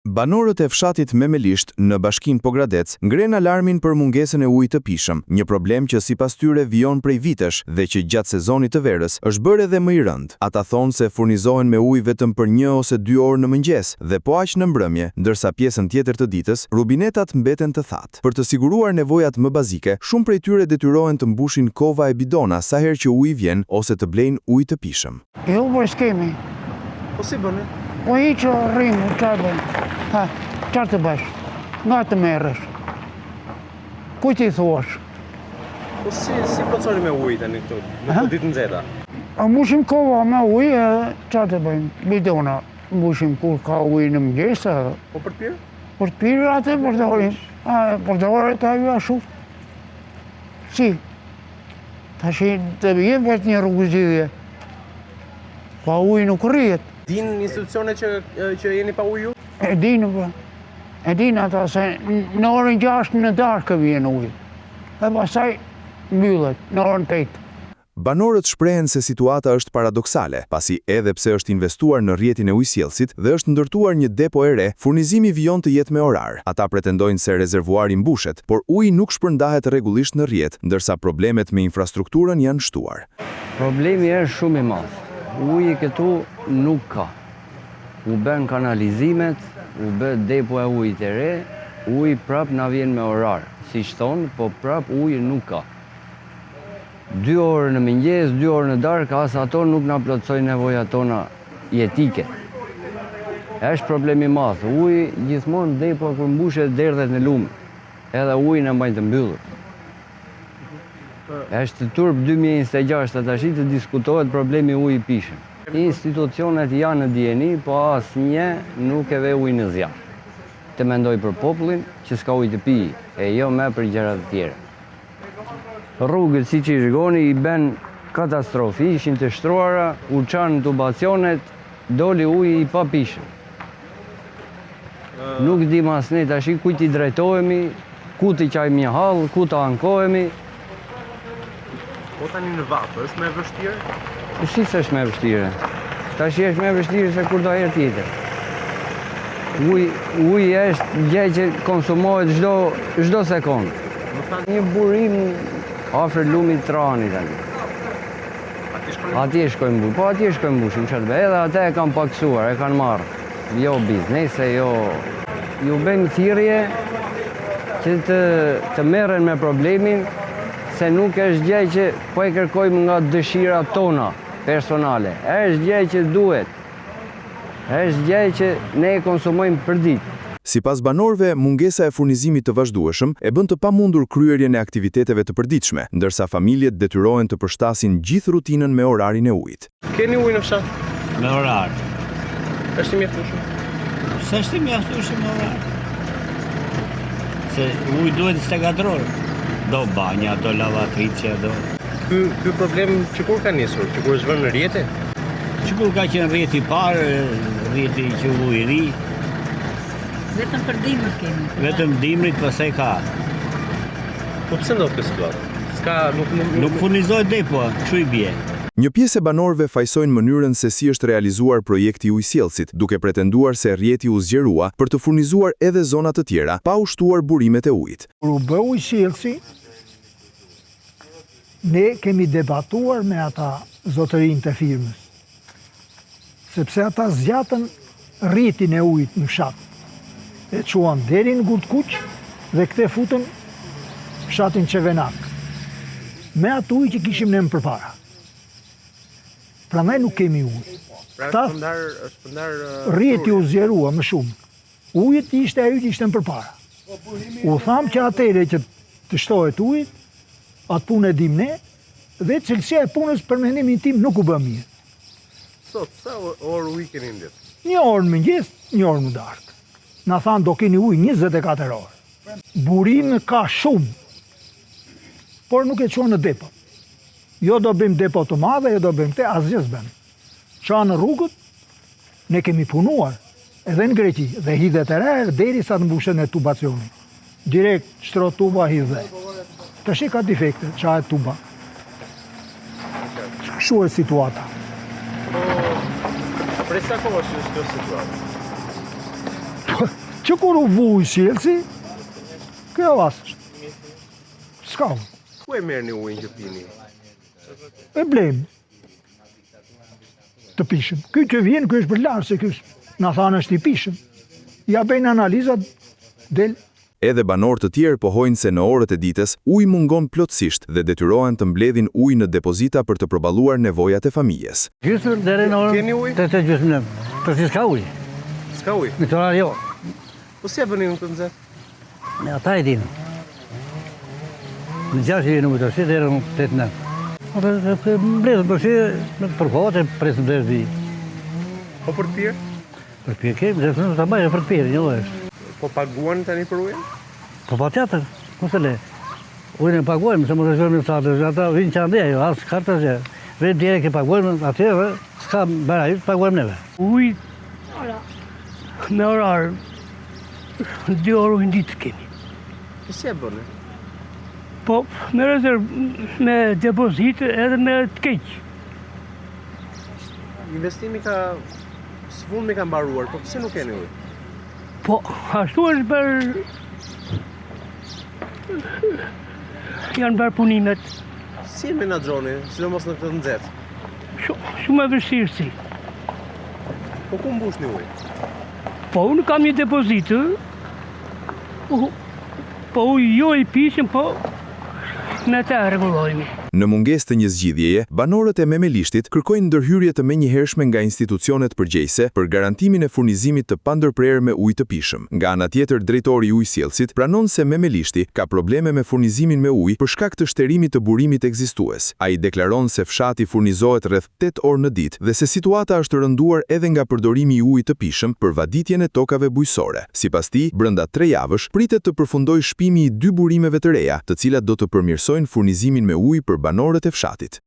Banorët e fshatit Memelisht në bashkinë Pogradec ngren alarmin për mungesën e ujit të pishëm, një problem që sipas tyre vijon prej vitesh dhe që gjatë sezonit të verës është bërë edhe më i rënd. Ata thonë se furnizohen me ujë vetëm për 1 ose 2 orë në mëngjes dhe po aq në mbrëmje, ndërsa pjesën tjetër të ditës rubinetat mbeten të thatë. Për të siguruar nevojat më bazike, shumë prej tyre detyrohen të mbushin kova e bidona sa herë që uji vjen ose të blejnë ujë të pishëm. Jo, po s'kemi. Po si bëni? Po i që rrimë, çfarë bëjmë? Qarë të bësh? Nga të merresh? Kujt i thuash? Po si proconi me ujë tani këtu? Në këto ditë nxehta. A mbushim kova me ujë, çfarë të bëjmë? Bidona. Mbushim kur ka ujë në mëngjes. Po për të pirë? Për të pirë atë përdorim. Përdoret ajo ashtu. Si? Tash të vjen vetë një rrugëzgjidhje. Pa ujë nuk rrihet. Din institucione që jeni pa ujë? E dinë, po. E dinë ata se në orën 6 në darkë vjen ujë. E pastaj mbyllet në orën 8. Banorët shprehen se situata është paradoksale, pasi edhe pse është investuar në rrjetin e ujësjellësit dhe është ndërtuar një depo e re, furnizimi vijon të jetë me orar. Ata pretendojnë se rezervuari mbushet, por uji nuk shpërndahet rregullisht në rrjet, ndërsa problemet me infrastrukturën janë shtuar. Problemi është shumë i madh. Uji këtu nuk ka. U bën kanalizimet, u bë depo e ujit e re, uji prap na vjen me orar, siç thon, po prap uji nuk ka. 2 orë në mëngjes, 2 orë në darkë, as ato nuk na plotësojnë nevojat tona jetike. Është problem i madh. Uji gjithmonë depo kur mbushet derdhet në lumë, edhe uji na mbajnë të mbyllur. Është turp 2026 tash të diskutohet problemi ujit i pishëm. Institucionet janë në dieni, po asnjë nuk e ve ujin në zjarr. Të mendoj për popullin që s'ka ujë të pijë, e jo më për gjëra të tjera. Rrugët siç i shikoni i bën katastrofë, ishin të shtruara, u çan tubacionet, doli uji i papishëm. Nuk dim asnjë tash kujt i drejtohemi, ku të qajmë një hall, ku të ankohemi. Po tani në vapë, është më e vështirë? Si s'është më e vështirë? Tash është më e vështirë se kurdo herë tjetër. Uji është gjë që konsumohet çdo sekond. Një burim afër lumit Trani tani. Atje shkojmë mbush. Po atje shkojmë mbushim, çfarë bëj? Edhe atë e kanë paksuar, e kanë marrë. Jo biznese, jo. Ju bëjmë thirrje që të merren me problemin, se nuk është gjë që po e kërkojmë nga dëshirat tona personale. Është gjë që duhet. Është gjë që ne e konsumojmë për ditë. Sipas banorëve, mungesa e furnizimit të vazhdueshëm e bën të pamundur kryerjen e aktiviteteve të përditshme, ndërsa familjet detyrohen të përshtasin gjithë rutinën me orarin e ujit. Keni ujë në fshat? Me orar. Është i mjaftueshëm? S'është i mjaftueshëm me orar. Se uji duhet 24 orë. Do banja, do lavatrice, do... Ky problem që kur ka nisur? Që kur është vënë në rrjete? Që kur ka qenë rrjeti parë, rrjeti që uji ri. Vetëm për dimër kemi. Vetëm dimrit pastaj ka. Po pse ndodh kjo situatë? Nuk furnizohet depo, kështu i bie. Një pjesë e banorëve fajsojnë mënyrën se si është realizuar projekti ujësjellësit, duke pretenduar se rrjeti u zgjerua për të furnizuar edhe zona të tjera, pa u shtuar burimet e ujit. Kur u bë ujësjellësi, ne kemi debatuar me ata zotërinë të firmës, sepse ata zgjatën rrjetin e ujit në fshat, e çuan deri në Gurtkuq dhe këte futën fshatin Çevenak, me atë ujë që kishim ne më përpara. Prandaj nuk kemi ujë. Rrjeti u zgjerua më shumë. Ujit ishte ajo që ishte më përpara. U tham që atëre që të shtohet ujit, atë punë e dim ne, dhe cilësia e punës për mendimin tim nuk u bë mirë. Sot, sa orë ujë keni në ditë? 1 orë në mëngjes, 1 orë në darkë. Na thanë do keni ujë 24 orë. Burime ka shumë, por nuk e çuan në depo. Jo do bëjmë depo të madhe, jo do bëjmë te, asgjë s'bëm. Qa në rrugët, ne kemi punuar, edhe në Greqi, dhe hidhet e rrë, deri sa të mbushen e tubacioni. Direkt, shtro tuba, hidhe. Të shi ka defekte, qa e tuba. Kështu e situata. Prej sa kohë është kjo situatë? Që kur u vuj sjellsi, kjo asë. S'ka ujë. Ku e merrni ujin që pini? E blejmë të pishëm. Ky që vjen, ky është për larë, se ky na thanë është i pishëm. Ja bëjnë analizat, del. Edhe banorë të tjerë pohojnë se në orët e ditës uji mungon plotësisht dhe detyrohen të mbledhin ujë në depozita për të përballuar nevojat e familjes. Gjysmë deri në orën. Keni ujë? Të gjysmë. Përsi s'ka ujë. S'ka ujë. Me torar jo. Po si e bëni në këtë nxehtë? Me ata e dinë. Në 6 jeni në mëtërsi deri në 8-9. Atë mbledhën përsi për kohët e presën deri di. Po për të pirë? Për pirë kemi, dhe të bajë për pirë, një është. Po paguani tani për ujin? Po pa tjetër, ku se le. Ujën e paguajmë, se më të zhërë në statë, ata vinë që andeja, asë kartë asë. Vejmë direkt e paguajmë, atyre, s'ka bëra ju, paguajmë neve. Ujë me orarë, 2 orë ujnë ditë kemi. Po si e bëni? Po me rezervë, me depozitë edhe me të keqë. Investimi ka sfundmi ka mbaruar, po pse nuk keni ujë? Po ashtu është për janë bërë punimet. Si e menaxhoni, sidomos në këtë nxehtë? Shumë e vështirë si. Po ku mbushni ujë? Po unë kam një depozitë, po jo i pishëm, po me ta rregullojmë. Në mungesë të një zgjidhjeje, banorët e Memelishtit kërkojnë ndërhyrje të menjëhershme nga institucionet përgjegjëse për garantimin e furnizimit të pandërprerë me ujë të pishëm. Nga ana tjetër, drejtori i ujësjellësit pranon se Memelishti ka probleme me furnizimin me ujë për shkak të shterimit të burimit ekzistues. Ai deklaron se fshati furnizohet rreth 8 orë në ditë dhe se situata është rënduar edhe nga përdorimi i ujit të pishëm për vaditjen e tokave bujqësore. Sipas tij, brenda 3 javësh pritet të përfundojë shpimi i 2 burimeve të reja, të cilat do të përmirësojnë furnizimin me ujë për banorët e fshatit.